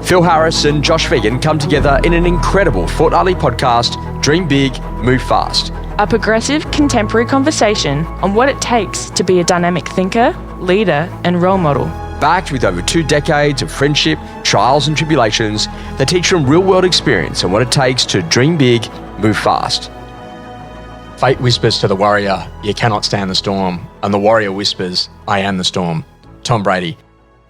Phil Harris and Josh Phegan come together in an incredible fortnightly podcast, Dream Big, Move Fast. A progressive, contemporary conversation on what it takes to be a dynamic thinker, leader, and role model. Backed with over 2 decades of friendship, trials and tribulations that teach from real-world experience and what it takes to dream big, move fast. Fate whispers to the warrior, you cannot stand the storm. And the warrior whispers, I am the storm. Tom Brady.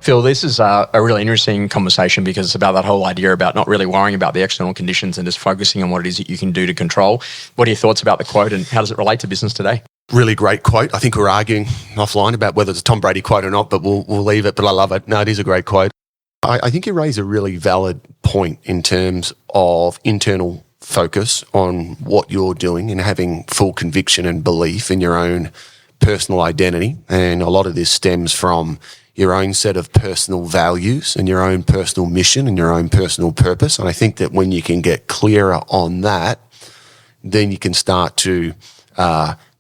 Phil, this is a really interesting conversation because it's about that whole idea about not really worrying about the external conditions and just focusing on what it is that you can do to control. What are your thoughts about the quote and how does it relate to business today? Really great quote. I think we're arguing offline about whether it's a Tom Brady quote or not, but we'll leave it. But I love it. No, it is a great quote. I think you raise a really valid point in terms of internal focus on what you're doing and having full conviction and belief in your own personal identity. And a lot of this stems from your own set of personal values and your own personal mission and your own personal purpose. And I think that when you can get clearer on that, then you can start to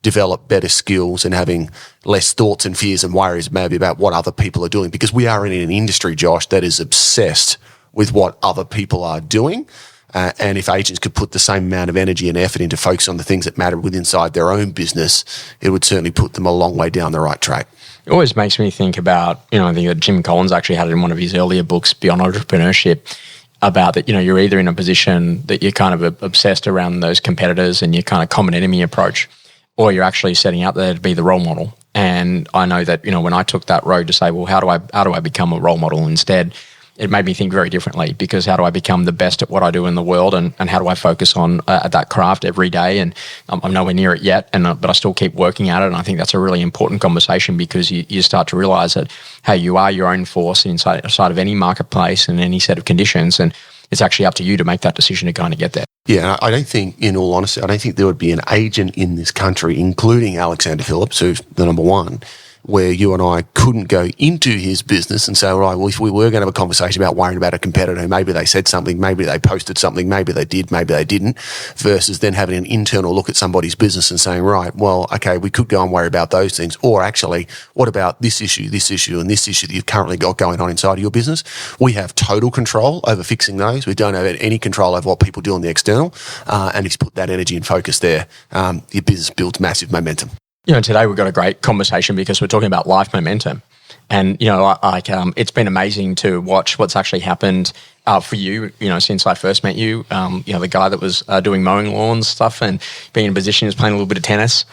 develop better skills and having less thoughts and fears and worries maybe about what other people are doing. Because we are in an industry, Josh, that is obsessed with what other people are doing. And if agents could put the same amount of energy and effort into focus on the things that matter within inside their own business, it would certainly put them a long way down the right track. It always makes me think about, I think that Jim Collins actually had it in one of his earlier books, Beyond Entrepreneurship, about that, you're either in a position that you're kind of obsessed around those competitors and your kind of common enemy approach, or you're actually setting out there to be the role model. And I know that, when I took that road to say, well, how do I become a role model instead? It made me think very differently because how do I become the best at what I do in the world and how do I focus on at that craft every day? And I'm nowhere near it yet, but I still keep working at it. And I think that's a really important conversation because you start to realize that, hey, you are your own force inside of any marketplace and any set of conditions. And it's actually up to you to make that decision to kind of get there. Yeah, I don't think, in all honesty, I don't think there would be an agent in this country, including Alexander Phillips, who's the number one, where you and I couldn't go into his business and say, all right, well, if we were going to have a conversation about worrying about a competitor, maybe they said something, maybe they posted something, maybe they did, maybe they didn't, versus then having an internal look at somebody's business and saying, right, well, okay, we could go and worry about those things. Or actually, what about this issue, and this issue that you've currently got going on inside of your business? We have total control over fixing those. We don't have any control over what people do on the external. And if you put that energy and focus there, your business builds massive momentum. Today we've got a great conversation because we're talking about life momentum. And, it's been amazing to watch what's actually happened for you, since I first met you, the guy that was doing mowing lawns stuff and being in a position, was playing a little bit of tennis,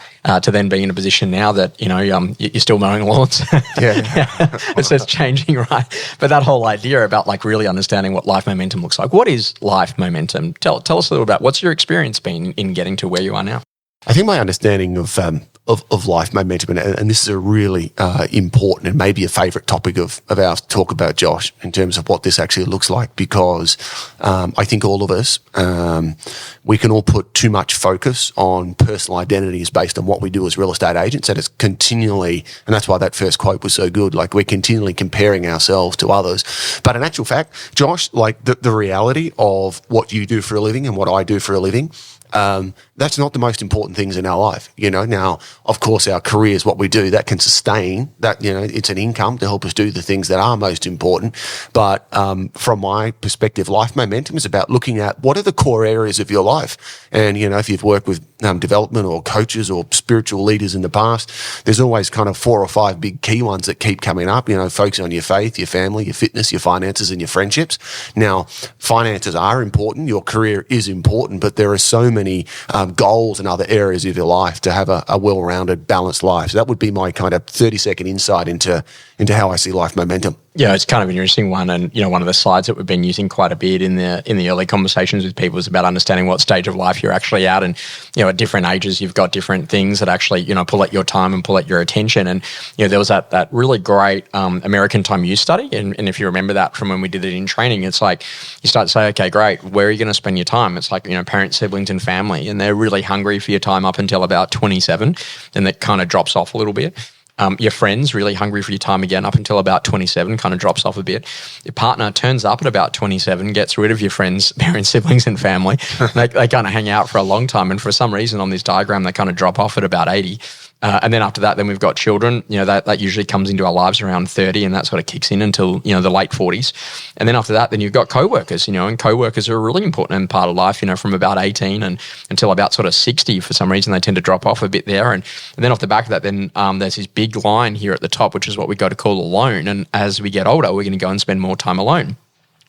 to then being in a position now that, you're still mowing lawns. Yeah. It's changing, right? But that whole idea about really understanding what life momentum looks like. What is life momentum? Tell us a little about what's your experience been in getting to where you are now? I think my understanding of life momentum, and this is a really important and maybe a favourite topic of ours to talk about, Josh, in terms of what this actually looks like, because I think all of us, we can all put too much focus on personal identities based on what we do as real estate agents, and it's continually, and that's why that first quote was so good, we're continually comparing ourselves to others. But in actual fact, Josh, the reality of what you do for a living and what I do for a living, that's not the most important things in our life. Now, of course, our career is what we do. That can sustain that, it's an income to help us do the things that are most important. But from my perspective, life momentum is about looking at what are the core areas of your life. And, if you've worked with development or coaches or spiritual leaders in the past, there's always kind of 4 or 5 big key ones that keep coming up, focusing on your faith, your family, your fitness, your finances, and your friendships. Now, finances are important. Your career is important, but there are so many goals and other areas of your life to have a well-rounded, balanced life. So that would be my kind of 30-second insight into how I see life momentum. Yeah, it's kind of an interesting one. And, one of the slides that we've been using quite a bit in the early conversations with people is about understanding what stage of life you're actually at. And, at different ages, you've got different things that actually, pull at your time and pull at your attention. And, there was that really great American time use study. And if you remember that from when we did it in training, it's like you start to say, okay, great, where are you going to spend your time? It's like, parents, siblings and family. And they're really hungry for your time up until about 27. And that kind of drops off a little bit. Your friends really hungry for your time again up until about 27, kind of drops off a bit. Your partner turns up at about 27, gets rid of your friends, parents, siblings and family. They kind of hang out for a long time. And for some reason on this diagram, they kind of drop off at about 80. And then after that, then we've got children. That usually comes into our lives around 30, and that sort of kicks in until, the late 40s. And then after that, then you've got co-workers, and co-workers are a really important part of life, from about 18 and until about sort of 60. For some reason, they tend to drop off a bit there. And then off the back of that, then there's this big line here at the top, which is what we go to call alone. And as we get older, we're going to go and spend more time alone.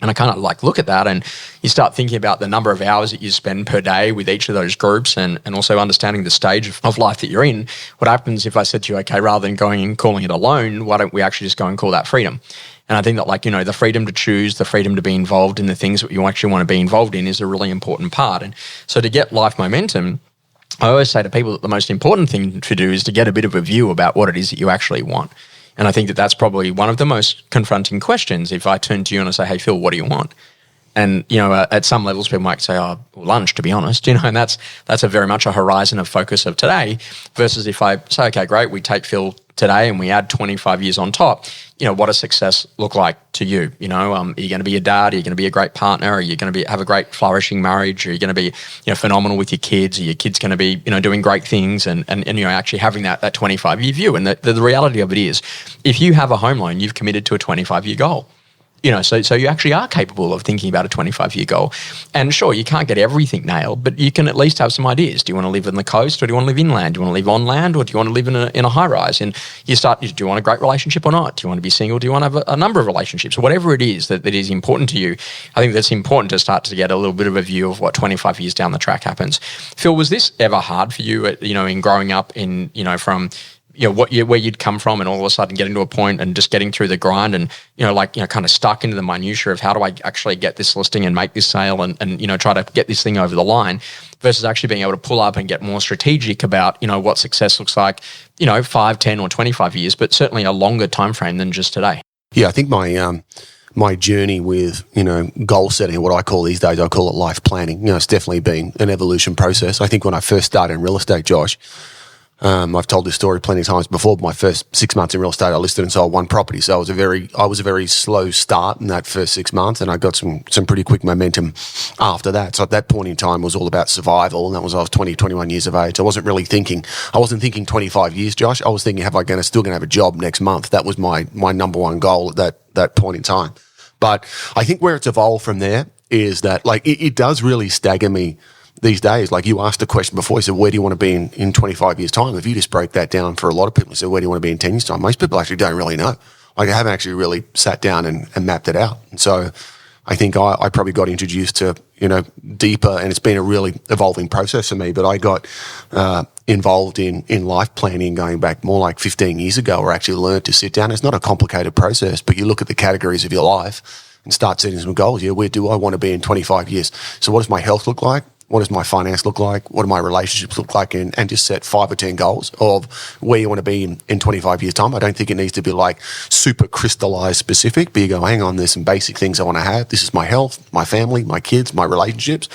And I kind of look at that, and you start thinking about the number of hours that you spend per day with each of those groups, and also understanding the stage of life that you're in. What happens if I said to you, okay, rather than going and calling it alone, why don't we actually just go and call that freedom? And I think that the freedom to choose, the freedom to be involved in the things that you actually want to be involved in is a really important part. And so to get life momentum, I always say to people that the most important thing to do is to get a bit of a view about what it is that you actually want. And I think that that's probably one of the most confronting questions. If I turn to you and I say, hey, Phil, what do you want? And, at some levels, people might say, oh, lunch, to be honest, and that's a very much a horizon of focus of today versus if I say, okay, great, we take Phil today and we add 25 years on top, what does success look like to you? Are you going to be a dad? Are you going to be a great partner? Are you going to have a great flourishing marriage? Are you going to be, phenomenal with your kids? Are your kids going to be, doing great things and actually having that 25-year view? And the reality of it is, if you have a home loan, you've committed to a 25-year goal. So you actually are capable of thinking about a 25-year goal. And sure, you can't get everything nailed, but you can at least have some ideas. Do you want to live on the coast, or do you want to live inland? Do you want to live on land, or do you want to live in a high rise? And do you want a great relationship or not? Do you want to be single? Do you want to have a number of relationships? Whatever it is that is important to you, I think that's important to start to get a little bit of a view of what 25 years down the track happens. Phil, was this ever hard for you, in growing up from where you'd come from, and all of a sudden getting to a point and just getting through the grind and, kind of stuck into the minutiae of how do I actually get this listing and make this sale and try to get this thing over the line versus actually being able to pull up and get more strategic about, what success looks like, 5, 10 or 25 years, but certainly a longer time frame than just today. Yeah, I think my journey with, goal setting, what I call these days, I call it life planning. It's definitely been an evolution process. I think when I first started in real estate, Josh, I've told this story plenty of times before, but my first 6 months in real estate, I listed and sold one property. So I was a very slow start in that first 6 months, and I got some pretty quick momentum after that. So at that point in time, it was all about survival, and I was 20, 21 years of age. I wasn't thinking 25 years, Josh. I was thinking, still going to have a job next month? That was my number one goal at that point in time. But I think where it's evolved from there is that, it does really stagger me these days. You asked the question before, you said, where do you want to be in 25 years' time? If you just break that down for a lot of people and said, where do you want to be in 10 years' time? Most people actually don't really know. I haven't actually really sat down and mapped it out. And so I think I probably got introduced to, deeper, and it's been a really evolving process for me, but I got involved in life planning going back more like 15 years ago, where I actually learned to sit down. It's not a complicated process, but you look at the categories of your life and start setting some goals. Where do I want to be in 25 years? So what does my health look like? What does my finance look like? What do my relationships look like? And just set 5 or 10 goals of where you want to be in 25 years' time. I don't think it needs to be super crystallized specific, but you go, hang on, there's some basic things I want to have. This is my health, my family, my kids, my relationships.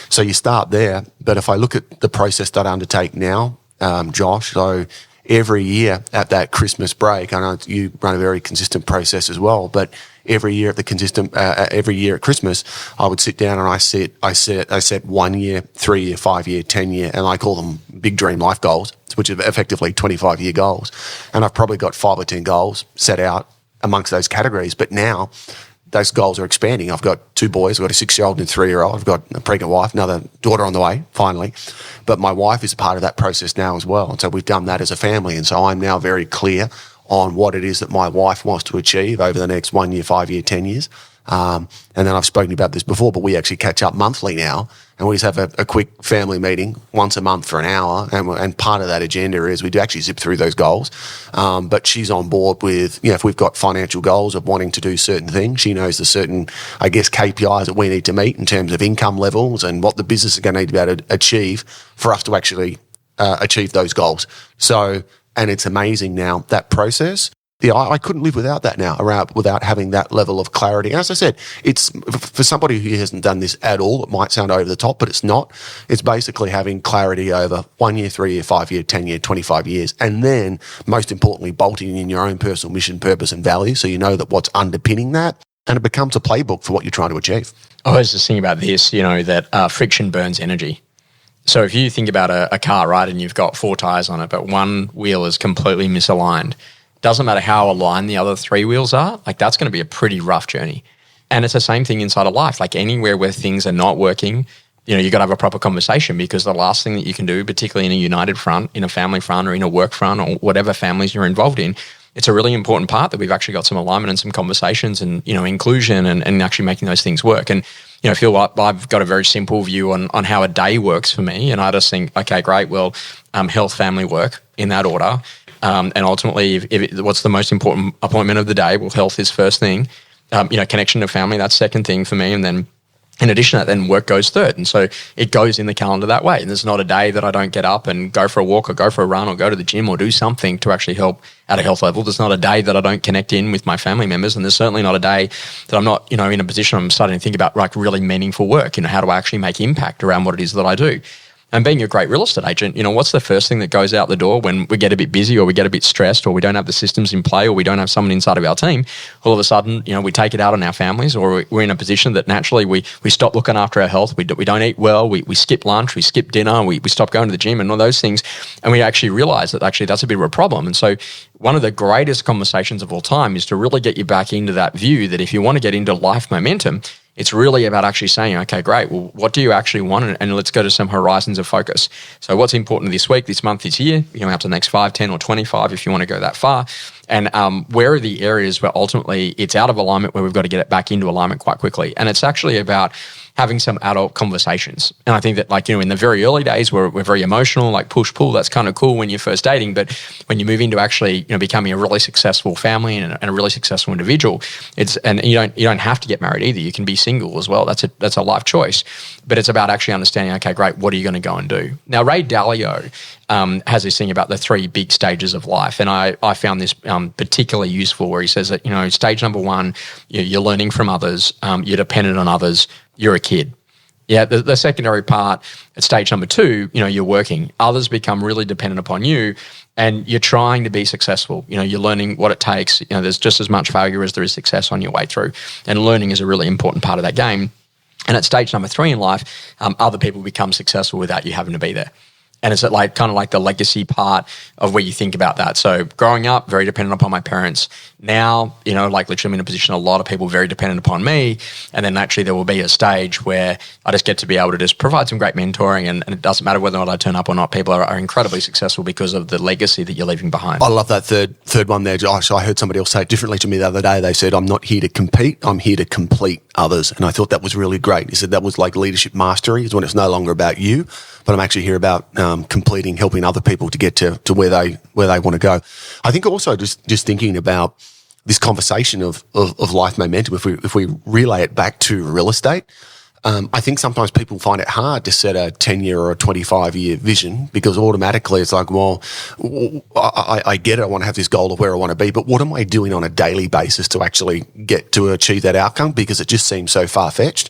So you start there. But if I look at the process that I undertake now, Josh, so every year at that Christmas break, I know you run a very consistent process as well, but every year at Christmas, I would sit down and I set 1 year, 3 year, 5 year, 10 year, and I call them big dream life goals, which are effectively 25 year goals. And I've probably got 5 or 10 goals set out amongst those categories. But now those goals are expanding. I've got 2 boys. I've got a 6-year-old and a 3-year-old. I've got a pregnant wife, another daughter on the way, finally. But my wife is a part of that process now as well. And so we've done that as a family. And so I'm now very clear on what it is that my wife wants to achieve over the next 1 year, 5 year, 10 years. And then I've spoken about this before, but we actually catch up monthly now, and we just have a quick family meeting once a month for an hour. And part of that agenda is we do actually zip through those goals. But she's on board with, if we've got financial goals of wanting to do certain things, she knows the certain, KPIs that we need to meet in terms of income levels and what the business is going to need to be able to achieve for us to actually achieve those goals. So, and it's amazing now, that process. I couldn't live without that now, without having that level of clarity. And as I said, it's for somebody who hasn't done this at all, it might sound over the top, but it's not. It's basically having clarity over 1 year, 3 year, 5 year, 10 year, 25 years. And then, most importantly, bolting in your own personal mission, purpose, and values, so you know that what's underpinning that, and it becomes a playbook for what you're trying to achieve. I was just thinking about this, that friction burns energy. So if you think about a car, right, and you've got 4 tires on it, but one wheel is completely misaligned, doesn't matter how aligned the other 3 wheels are, like that's going to be a pretty rough journey. And it's the same thing inside of life. Like anywhere where things are not working, you got to have a proper conversation, because the last thing that you can do, particularly in a united front, in a family front or in a work front or whatever families you're involved in, it's a really important part that we've actually got some alignment and some conversations and, inclusion and actually making those things work. And, I feel like I've got a very simple view on how a day works for me. And I just think, okay, great. Well, health, family, work in that order. And ultimately, what's the most important appointment of the day? Well, health is first thing. Connection to family, that's second thing for me. And then in addition to that, then work goes third. And so it goes in the calendar that way. And there's not a day that I don't get up and go for a walk or go for a run or go to the gym or do something to actually help at a health level. There's not a day that I don't connect in with my family members. And there's certainly not a day that I'm not, in a position I'm starting to think about like really meaningful work. How do I actually make impact around what it is that I do? And being a great real estate agent, what's the first thing that goes out the door when we get a bit busy or we get a bit stressed or we don't have the systems in play or we don't have someone inside of our team? All of a sudden, we take it out on our families, or we're in a position that naturally we stop looking after our health. We don't eat well. We skip lunch. We skip dinner. We stop going to the gym and all those things. And we actually realize that actually that's a bit of a problem. And so one of the greatest conversations of all time is to really get you back into that view that if you want to get into life momentum, it's really about actually saying, okay, great, well, what do you actually want? And let's go to some horizons of focus. So what's important this week, this month, this year, out to the next 5, 10 or 25 if you want to go that far. And where are the areas where ultimately it's out of alignment where we've got to get it back into alignment quite quickly? And it's actually about having some adult conversations. And I think that in the very early days we're very emotional, like push-pull, that's kind of cool when you're first dating. But when you move into actually becoming a really successful family and a really successful individual, and you don't have to get married either. You can be single as well. That's a life choice. But it's about actually understanding, okay, great, what are you going to go and do? Now, Ray Dalio has this thing about the 3 big stages of life. And I found this particularly useful, where he says that, stage number 1, you're learning from others, you're dependent on others, you're a kid. Yeah, the secondary part at stage number 2, you're working. Others become really dependent upon you and you're trying to be successful. You're learning what it takes. There's just as much failure as there is success on your way through. And learning is a really important part of that game. And at stage number 3 in life, other people become successful without you having to be there. And it's kind of like the legacy part of where you think about that. So growing up, very dependent upon my parents. Now, literally I'm in a position, a lot of people very dependent upon me. And then naturally there will be a stage where I just get to be able to just provide some great mentoring, and it doesn't matter whether or not I turn up or not. People are incredibly successful because of the legacy that you're leaving behind. I love that third one there, Josh. I heard somebody else say it differently to me the other day. They said, I'm not here to compete, I'm here to complete others. And I thought that was really great. He said that was like leadership mastery, is when it's no longer about you, but I'm actually here about completing, helping other people to get to where they want to go. I think also just thinking about this conversation of life momentum, if we relay it back to real estate, I think sometimes people find it hard to set a 10-year or a 25-year vision, because automatically it's like, well, I get it, I want to have this goal of where I want to be, but what am I doing on a daily basis to actually get to achieve that outcome? Because it just seems so far-fetched.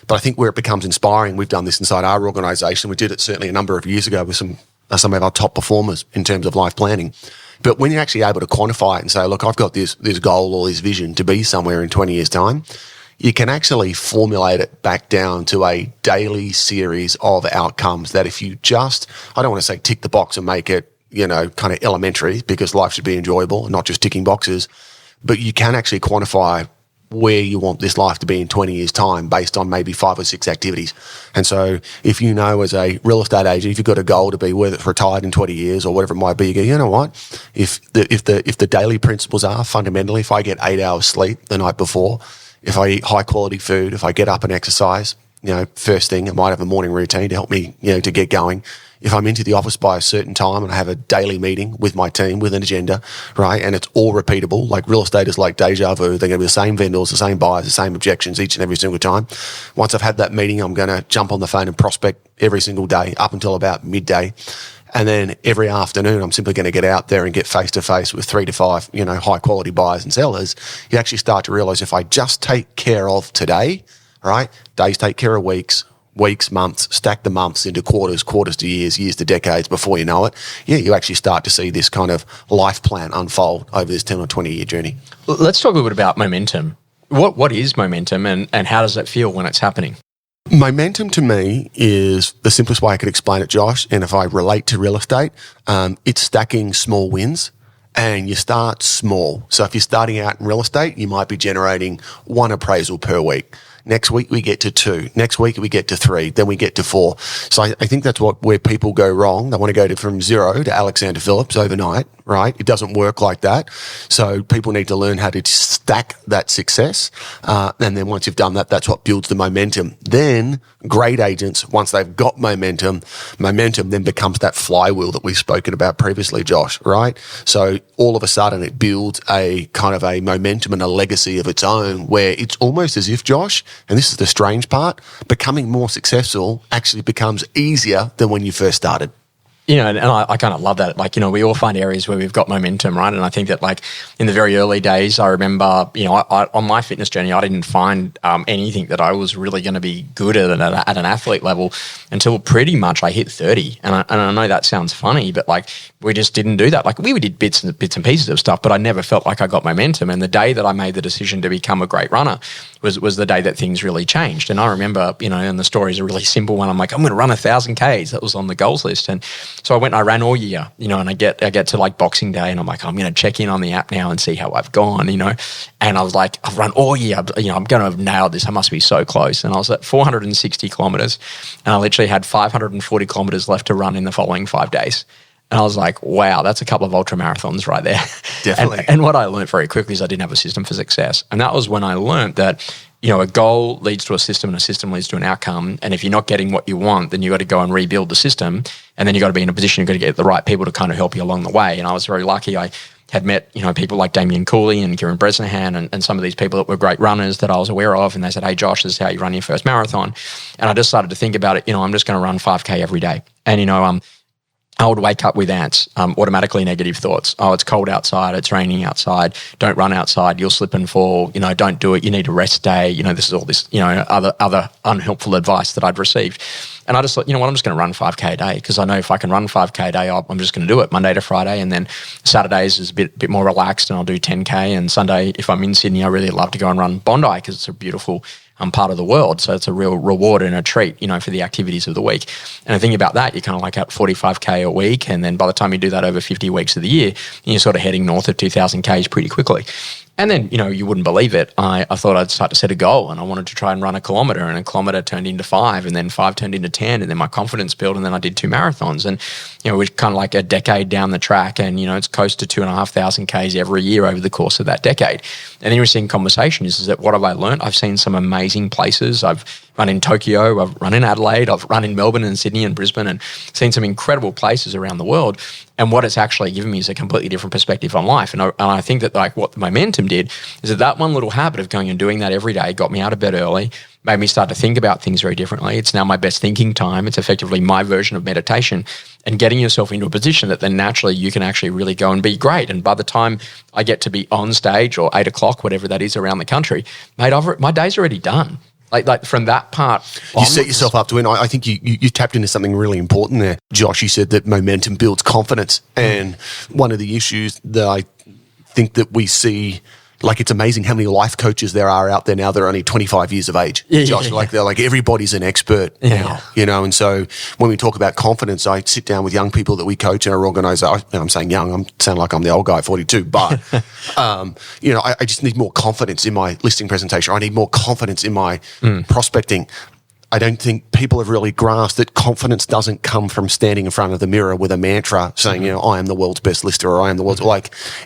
But I think where it becomes inspiring, we've done this inside our organisation. We did it certainly a number of years ago with some of our top performers in terms of life planning. But when you're actually able to quantify it and say, look, I've got this goal or this vision to be somewhere in 20 years' time, you can actually formulate it back down to a daily series of outcomes that if you just, I don't want to say tick the box and make it, kind of elementary, because life should be enjoyable and not just ticking boxes, but you can actually quantify where you want this life to be in 20 years' time based on maybe 5 or 6 activities. And so if as a real estate agent, if you've got a goal to be whether it's retired in 20 years or whatever it might be, you go, you know what? If the daily principles are fundamentally, if I get 8 hours sleep the night before, if I eat high quality food, if I get up and exercise, first thing, I might have a morning routine to help me, to get going. If I'm into the office by a certain time and I have a daily meeting with my team with an agenda, right, and it's all repeatable, like real estate is like deja vu. They're going to be the same vendors, the same buyers, the same objections each and every single time. Once I've had that meeting, I'm going to jump on the phone and prospect every single day up until about midday. And then every afternoon, I'm simply going to get out there and get face-to-face with 3 to 5, high-quality buyers and sellers. You actually start to realise if I just take care of today, right, days take care of weeks, months, stack the months into quarters to years to decades before you know it. Yeah, you actually start to see this kind of life plan unfold over this 10 or 20-year journey. Let's talk a little bit about momentum. What is momentum and how does it feel when it's happening? Momentum to me is the simplest way I could explain it, Josh. And if I relate to real estate, it's stacking small wins. And you start small. So if you're starting out in real estate, you might be generating 1 appraisal per week. Next week we get to 2. Next week we get to 3. Then we get to 4. So I think that's where people go wrong. They want to go from 0 to Alexander Phillips overnight, right? It doesn't work like that. So people need to learn how to stack that success. And then once you've done that, that's what builds the momentum. Then great agents, once they've got momentum then becomes that flywheel that we've spoken about previously, Josh, right? So all of a sudden it builds a kind of a momentum and a legacy of its own where it's almost as if, Josh, and this is the strange part, becoming more successful actually becomes easier than when you first started. And I kind of love that. We all find areas where we've got momentum, right? And I think that, in the very early days, I remember, I on my fitness journey, I didn't find anything that I was really going to be good at an athlete level until pretty much I hit 30. And I know that sounds funny, but we just didn't do that. We did bits and pieces of stuff, but I never felt like I got momentum. And the day that I made the decision to become a great runner was the day that things really changed. And I remember, and the story is a really simple one. I'm going to run 1,000 Ks. That was on the goals list. And so I went and I ran all year, and I get to Boxing Day and I'm I'm going to check in on the app now and see how I've gone, and I was I've run all year, I'm going to have nailed this. I must be so close. And I was at 460 kilometers and I literally had 540 kilometers left to run in the following 5 days. And I was like, wow, that's a couple of ultra marathons right there. Definitely. And what I learned very quickly is I didn't have a system for success. And that was when I learned that, a goal leads to a system and a system leads to an outcome. And if you're not getting what you want, then you got to go and rebuild the system. And then you got to be in a position, you've got to get the right people to kind of help you along the way. And I was very lucky. I had met, people like Damien Cooley and Kieran Bresnahan and some of these people that were great runners that I was aware of. And they said, hey, Josh, this is how you run your first marathon. And I just started to think about it, I'm just going to run 5K every day. And, I would wake up with ants, automatically negative thoughts. Oh, it's cold outside. It's raining outside. Don't run outside. You'll slip and fall. Don't do it. You need a rest day. This is all this, other unhelpful advice that I'd received. And I just thought, I'm just going to run 5K a day because I know if I can run 5K a day, I'm just going to do it Monday to Friday. And then Saturdays is a bit more relaxed and I'll do 10K. And Sunday, if I'm in Sydney, I really love to go and run Bondi because it's a beautiful part of the world. So it's a real reward and a treat, for the activities of the week. And I think about that, you're kind of at 45K a week. And then by the time you do that over 50 weeks of the year, you're sort of heading north of 2,000 Ks pretty quickly. And then, you wouldn't believe it. I thought I'd start to set a goal and I wanted to try and run a kilometre, and a kilometre turned into 5, and then 5 turned into 10, and then my confidence built, and then I did 2 marathons. And, we're kind of a decade down the track, and, it's close to 2,500 Ks every year over the course of that decade. And the interesting conversation is that what have I learned? I've seen some amazing places. I've run in Tokyo, I've run in Adelaide, I've run in Melbourne and Sydney and Brisbane, and seen some incredible places around the world. And what it's actually given me is a completely different perspective on life. And I think that what the momentum did is that one little habit of going and doing that every day got me out of bed early, made me start to think about things very differently. It's now my best thinking time. It's effectively my version of meditation, and getting yourself into a position that then naturally you can actually really go and be great. And by the time I get to be on stage or 8 o'clock, whatever that is around the country, mate, my day's already done. Like from that part, you set yourself up to win. I think you tapped into something really important there, Josh. You said that momentum builds confidence, and one of the issues that I think that we see, it's amazing how many life coaches there are out there now that are only 25 years of age. Josh, they're everybody's an expert now, and so when we talk about confidence, I sit down with young people that we coach in our organisation. I'm saying young, I'm sound like I'm the old guy at 42, but, I just need more confidence in my listing presentation. I need more confidence in my prospecting. I don't think people have really grasped that confidence doesn't come from standing in front of the mirror with a mantra saying, I am the world's best lister, or I am the world's,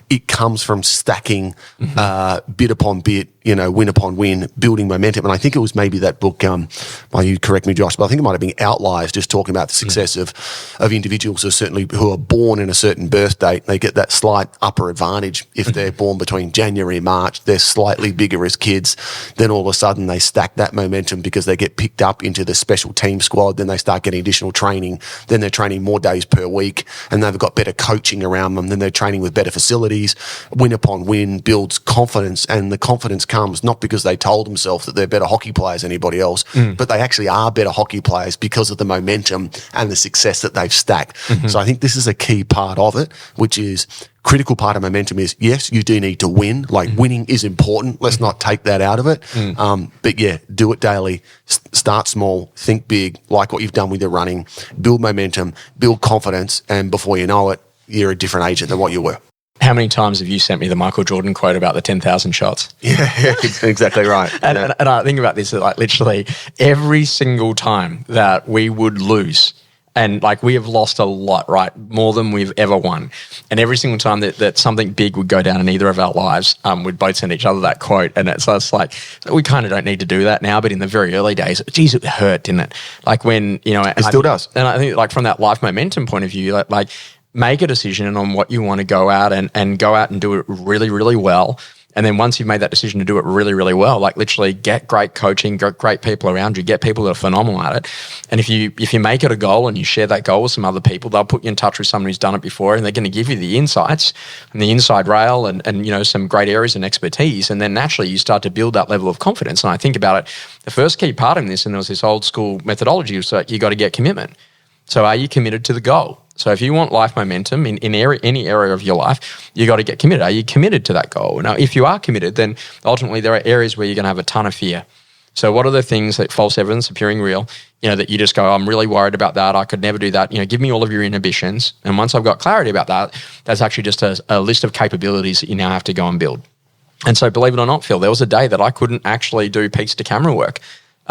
it comes from stacking bit upon bit, win upon win, building momentum. And I think it was maybe that book, you correct me, Josh, but I think it might have been Outliers, just talking about the success of individuals who are born in a certain birth date. They get that slight upper advantage if they're born between January and March. They're slightly bigger as kids. Then all of a sudden they stack that momentum because they get picked up into the special team squad. Then they start getting additional training. Then they're training more days per week, and they've got better coaching around them. Then they're training with better facilities. Win upon win builds confidence, and the confidence comes not because they told themselves that they're better hockey players than anybody else, but they actually are better hockey players because of the momentum and the success that they've stacked. So I think this is a key part of it, which is critical part of momentum is, yes, you do need to win. Like winning is important. Let's not take that out of it. But yeah, do it daily. Start small, think big, like what you've done with your running, build momentum, build confidence. And before you know it, you're a different agent than what you were. How many times have you sent me the Michael Jordan quote about the 10,000 shots? Yeah, exactly right. And I think about this, like literally every single time that we would lose, and like we have lost a lot, right? More than we've ever won. And every single time that something big would go down in either of our lives, we'd both send each other that quote. And it's like, we kind of don't need to do that now, but in the very early days, geez, it hurt, didn't it? Like when, it still does. And I think like from that life momentum point of view, like make a decision on what you want to go out and go out and do it really, really well. And then once you've made that decision to do it really, really well, like literally get great coaching, get great people around you, get people that are phenomenal at it. And if you make it a goal and you share that goal with some other people, they'll put you in touch with someone who's done it before, and they're going to give you the insights and the inside rail and some great areas and expertise. And then naturally you start to build that level of confidence. And I think about it, the first key part in this, and there was this old school methodology, was like you got to get commitment. So are you committed to the goal? So if you want life momentum in any area of your life, you got to get committed. Are you committed to that goal? Now, if you are committed, then ultimately there are areas where you're going to have a ton of fear. So what are the things that false evidence appearing real, that you just go, I'm really worried about that. I could never do that. Give me all of your inhibitions. And once I've got clarity about that, that's actually just a list of capabilities that you now have to go and build. And so believe it or not, Phil, there was a day that I couldn't actually do piece to camera work.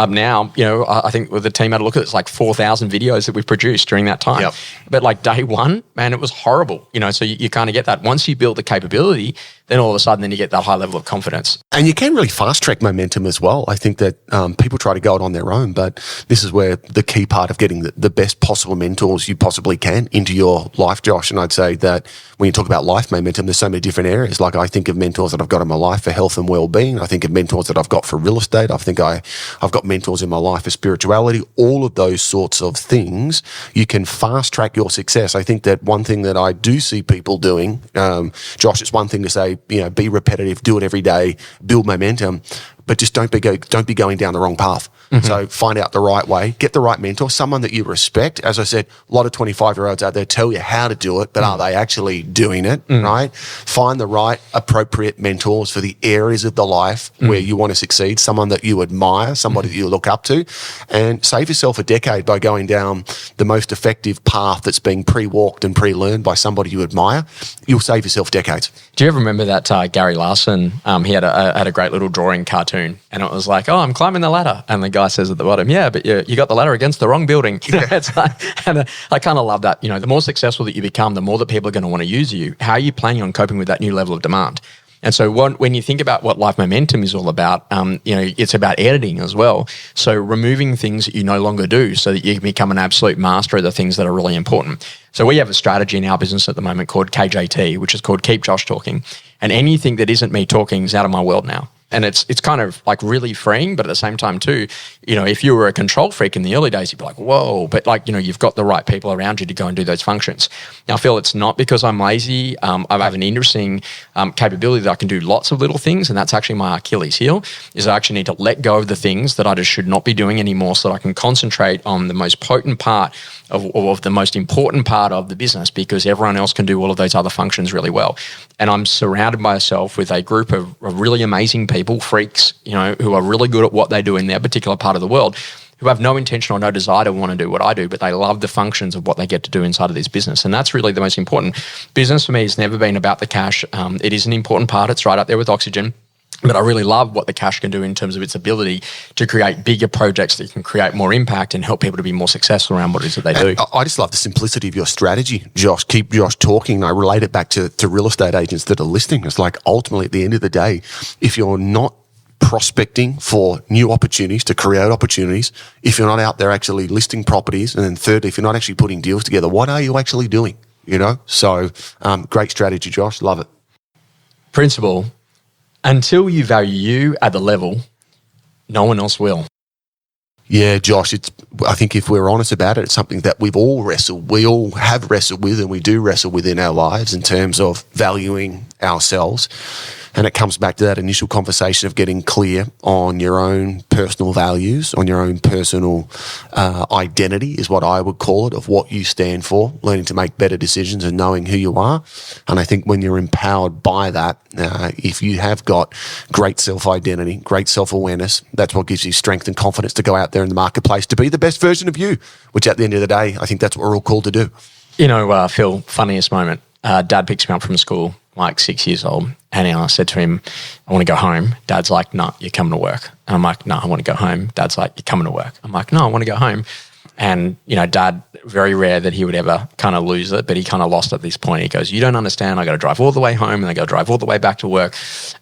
Now, I think with the team had a look at it, it's like 4,000 videos that we've produced during that time. Yep. But like day one, man, it was horrible. So you kind of get that. Once you build the capability, then all of a sudden then you get that high level of confidence. And you can really fast track momentum as well. I think that people try to go it on their own, but this is where the key part of getting the best possible mentors you possibly can into your life, Josh. And I'd say that when you talk about life momentum, there's so many different areas. Like I think of mentors that I've got in my life for health and well-being. I think of mentors that I've got for real estate. I think I've got mentors in my life for spirituality. All of those sorts of things, you can fast track your success. I think that one thing that I do see people doing, Josh, it's one thing to say, be repetitive, do it every day, build momentum, but just don't be going down the wrong path. Mm-hmm. So find out the right way, get the right mentor, someone that you respect. As I said, a lot of 25-year-olds out there tell you how to do it, but are they actually doing it, right? Find the right appropriate mentors for the areas of the life where you want to succeed, someone that you admire, somebody that you look up to, and save yourself a decade by going down the most effective path that's being pre-walked and pre-learned by somebody you admire. You'll save yourself decades. Do you ever remember that Gary Larson, he had a great little drawing cartoon, and it was like, oh, I'm climbing the ladder. And the guy says at the bottom, yeah, but you got the ladder against the wrong building. It's like, and I kind of love that. The more successful that you become, the more that people are going to want to use you. How are you planning on coping with that new level of demand? And so when you think about what life momentum is all about, it's about editing as well. So removing things that you no longer do so that you can become an absolute master of the things that are really important. So we have a strategy in our business at the moment called KJT, which is called Keep Josh Talking. And anything that isn't me talking is out of my world now. And it's kind of like really freeing, but at the same time too, if you were a control freak in the early days, you'd be like, whoa, but you've got the right people around you to go and do those functions. Now, Phil, it's not because I'm lazy. I have an interesting capability that I can do lots of little things, and that's actually my Achilles heel, is I actually need to let go of the things that I just should not be doing anymore so that I can concentrate on the most potent part of the most important part of the business, because everyone else can do all of those other functions really well. And I'm surrounded myself with a group of really amazing people, freaks, who are really good at what they do in their particular part of the world, who have no intention or no desire to want to do what I do, but they love the functions of what they get to do inside of this business. And that's really the most important. Business for me has never been about the cash. It is an important part. It's right up there with oxygen. But I really love what the cash can do in terms of its ability to create bigger projects that can create more impact and help people to be more successful around what it is that they do. I just love the simplicity of your strategy, Josh. Keep Josh talking. I relate it back to real estate agents that are listing. It's like ultimately at the end of the day, if you're not prospecting for new opportunities, to create opportunities, if you're not out there actually listing properties, and then thirdly, if you're not actually putting deals together, what are you actually doing? So great strategy, Josh. Love it. Principle. Until you value you at the level, no one else will. Yeah, Josh, I think if we're honest about it, it's something that we all have wrestled with, and we do wrestle with in our lives in terms of valuing ourselves. And it comes back to that initial conversation of getting clear on your own personal values, on your own personal identity is what I would call it, of what you stand for, learning to make better decisions and knowing who you are. And I think when you're empowered by that, if you have got great self-identity, great self-awareness, that's what gives you strength and confidence to go out there in the marketplace to be the best version of you, which at the end of the day, I think that's what we're all called to do. You know, Phil, funniest moment. Dad picks me up from school, like 6 years old, and I said to him, I want to go home. Dad's like, no, you're coming to work. And I'm like, no, I want to go home. Dad's like, you're coming to work. I'm like, no, I want to go home. And, you know, Dad, very rare that he would ever kind of lose it, but he kind of lost at this point. He goes, you don't understand. I got to drive all the way home and I got to drive all the way back to work.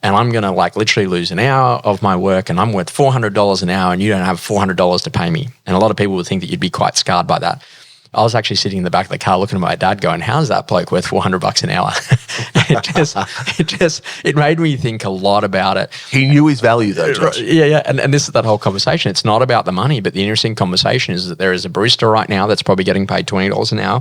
And I'm going to like literally lose an hour of my work and I'm worth $400 an hour and you don't have $400 to pay me. And a lot of people would think that you'd be quite scarred by that. I was actually sitting in the back of the car looking at my dad going, how's that bloke worth $400 an hour? It made me think a lot about it. He knew his value though, Josh. Yeah. And this is that whole conversation. It's not about the money, but the interesting conversation is that there is a barista right now that's probably getting paid $20 an hour.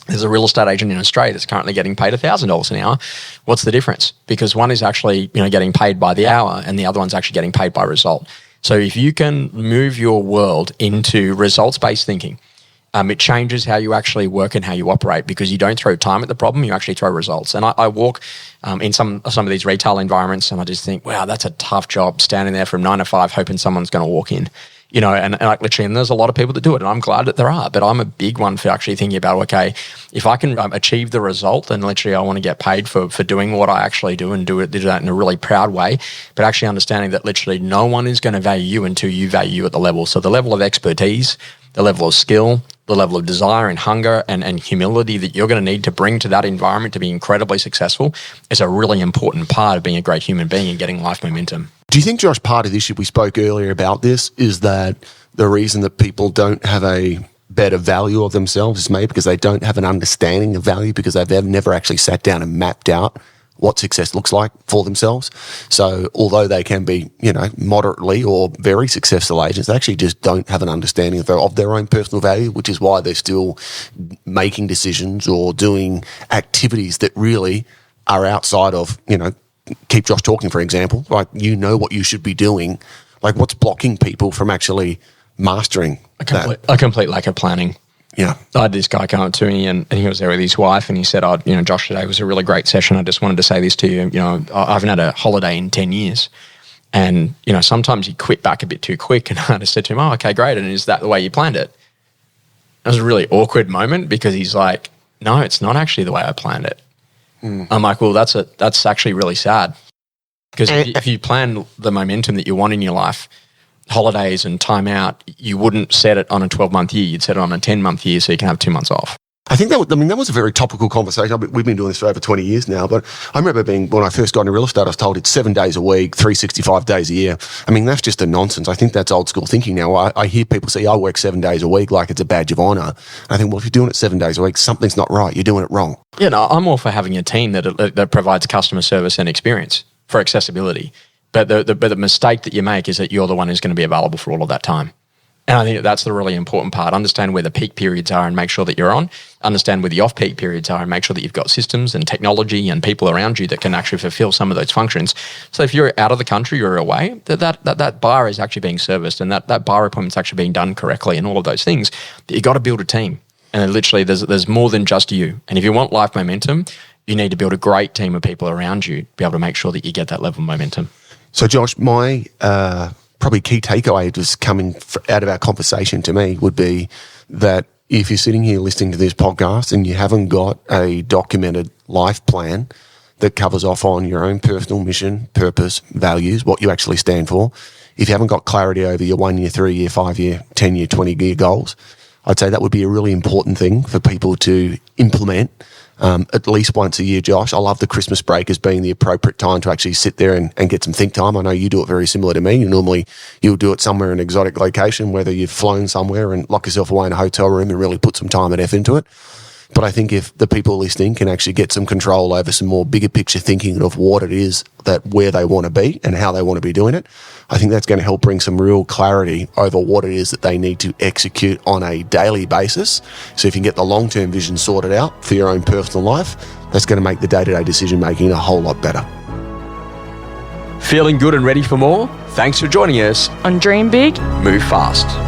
There's a real estate agent in Australia that's currently getting paid $1,000 an hour. What's the difference? Because one is actually, you know, getting paid by the hour and the other one's actually getting paid by result. So if you can move your world into results-based thinking, it changes how you actually work and how you operate because you don't throw time at the problem, you actually throw results. And I walk in some of these retail environments and I just think, wow, that's a tough job, standing there from 9 to 5 hoping someone's going to walk in. You know, and like literally, and there's a lot of people that do it, and I'm glad that there are, but I'm a big one for actually thinking about, okay, if I can achieve the result, then literally I want to get paid for doing what I actually do and do that in a really proud way, but actually understanding that literally no one is going to value you until you value you at the level. So the level of expertise, the level of skill, the level of desire and hunger and humility that you're going to need to bring to that environment to be incredibly successful is a really important part of being a great human being and getting life momentum. Do you think, Josh, part of the issue we spoke earlier about this is that the reason that people don't have a better value of themselves is maybe because they don't have an understanding of value because they've never actually sat down and mapped out what success looks like for themselves. So although they can be, you know, moderately or very successful agents, they actually just don't have an understanding of their own personal value, which is why they're still making decisions or doing activities that really are outside of, you know, keep Josh talking, for example, like, you know what you should be doing. Like, what's blocking people from actually mastering a complete lack of planning. Yeah. I had this guy come up to me and he was there with his wife and he said, you know, Josh, today was a really great session. I just wanted to say this to you. You know, I haven't had a holiday in 10 years. And, you know, sometimes you quit back a bit too quick. And I just said to him, oh, okay, great. And is that the way you planned it? It was a really awkward moment because he's like, no, it's not actually the way I planned it. I'm like, well, that's actually really sad. Because if you plan the momentum that you want in your life, holidays and time out, you wouldn't set it on a 12-month year. You'd set it on a 10-month year so you can have 2 months off. I think that was a very topical conversation. We've been doing this for over 20 years now, but I remember when I first got into real estate, I was told it's 7 days a week, 365 days a year. I mean, that's just a nonsense. I think that's old school thinking now. I hear people say, I work 7 days a week like it's a badge of honor. I think, well, if you're doing it 7 days a week, something's not right. You're doing it wrong. Yeah, no, I'm all for having a team that provides customer service and experience for accessibility. But the mistake that you make is that you're the one who's going to be available for all of that time. And I think that's the really important part. Understand where the peak periods are and make sure that you're on. Understand where the off-peak periods are and make sure that you've got systems and technology and people around you that can actually fulfill some of those functions. So if you're out of the country or away, that bar is actually being serviced and that bar appointment's actually being done correctly and all of those things. You've got to build a team. And literally there's more than just you. And if you want life momentum, you need to build a great team of people around you to be able to make sure that you get that level of momentum. So Josh, my probably key takeaway just coming out of our conversation to me would be that if you're sitting here listening to this podcast and you haven't got a documented life plan that covers off on your own personal mission, purpose, values, what you actually stand for, if you haven't got clarity over your 1 year, 3 year, 5 year, 10 year, 20 year goals, I'd say that would be a really important thing for people to implement at least once a year, Josh. I love the Christmas break as being the appropriate time to actually sit there and get some think time. I know you do it very similar to me. You'll do it somewhere in an exotic location, whether you've flown somewhere and lock yourself away in a hotel room and really put some time and effort into it. But I think if the people listening can actually get some control over some more bigger picture thinking of what it is where they want to be and how they want to be doing it, I think that's going to help bring some real clarity over what it is that they need to execute on a daily basis. So if you can get the long-term vision sorted out for your own personal life, that's going to make the day-to-day decision making a whole lot better. Feeling good and ready for more? Thanks for joining us On Dream Big, Move Fast.